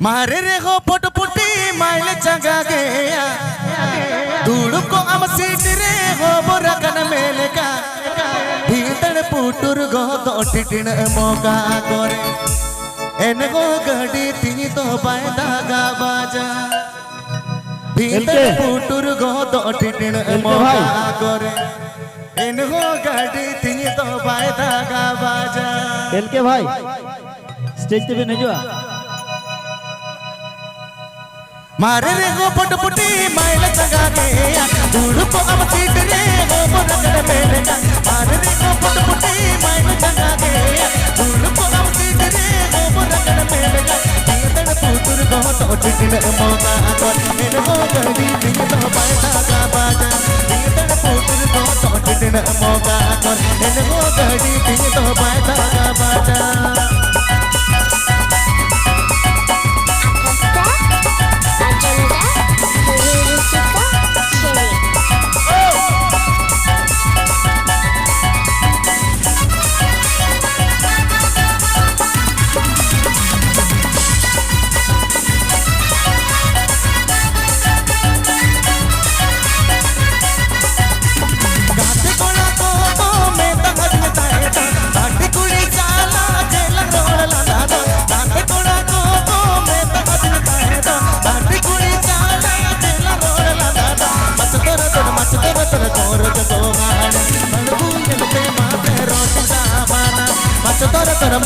मारे रे हो पुट पुटी माइल जगा गया दूड़ को अब सीट रे हो बुरा कन मेले का भीतर पुटुर गो तो टिटिन मौका करे एन गो गड़ी ती तो बायदा गा बाजा भीतर पुटुर गो तो टिटिन मौका करे एन गो गड़ी ती तो बायदा गा बाजा एलके भाई स्टेज पे नहीं जो मारे रे हो पुट पुटी माइल जगा गया दूड़ को अब सीट रे हो बुरकन मेले का मारे रे हो पुट पुटी माइल जगा गया दूड़ को अब सीट रे हो बुरकन मेले का भीतर पुटुर गो तो टिटिन मौका कर इन हो गड़ी ती तो बायदा गा बाजा भीतर पुटुर गो तो टिटिन मौका कर इन हो गड़ी ती तो बायदा गा बाजा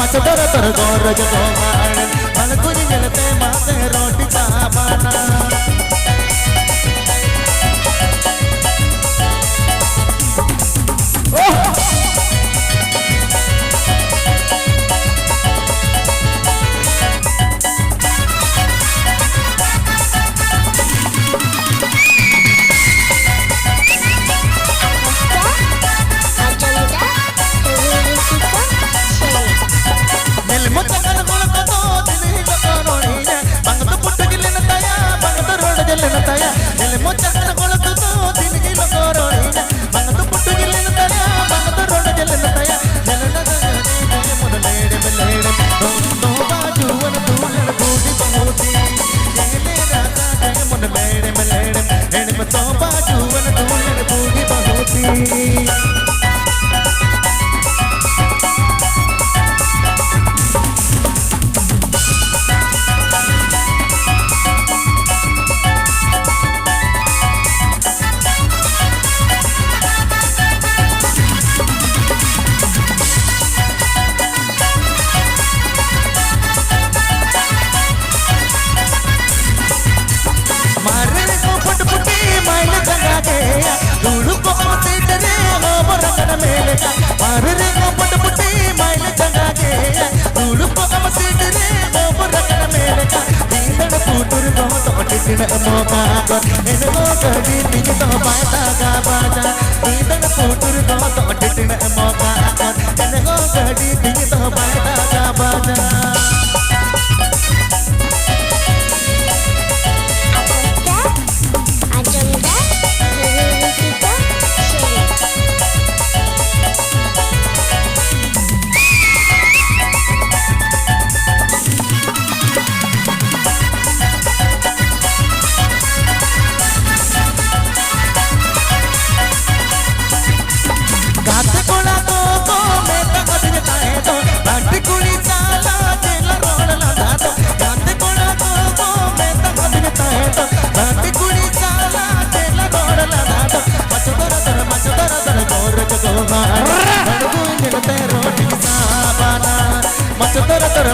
मच तर गौर जगो मन कुछ जलते माते रोटी चावना मौका कर इन गो गड़ी ती तो बायदा गा बाजा भीतर पुटुर गो तो टिटिन मौका कर इन गो गड़ी ती तो बायदा गा बाजा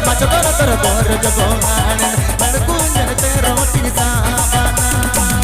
मच तर गौर जगो मन कुंजन ते रोटी सावना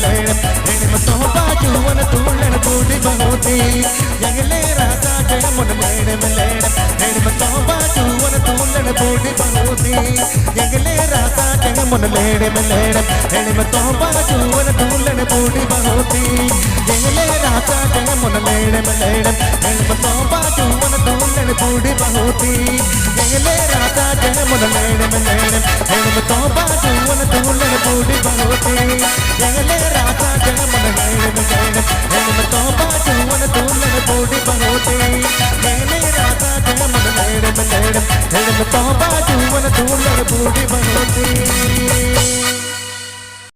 लेड़म हेड़म तो बाजूवन तूलन बूढ़ी बहुती जंगले राजा जय मुन लेड़म हेड़म तो बाजूवन तूलन बूढ़ी बहुती जंगले राजा जय मुन लेड़म हेड़म तो बाजूवन तूलन बूढ़ी बहुती जंगले राजा जय मुन लेड़म हेड़म तो बाजूवन तूलन बूढ़ी बहुती जंगले राजा जय मुन लेड़म हेड़म तो बाजूवन तूलन बूढ़ी बहुती जंगले राजा जय मुन हेड़म तो बाजूवन तूलन बूढ़ी बहुती जंगले राजा जय मुन हेड़म तो बाजूवन तूलन बूढ़ी बहुती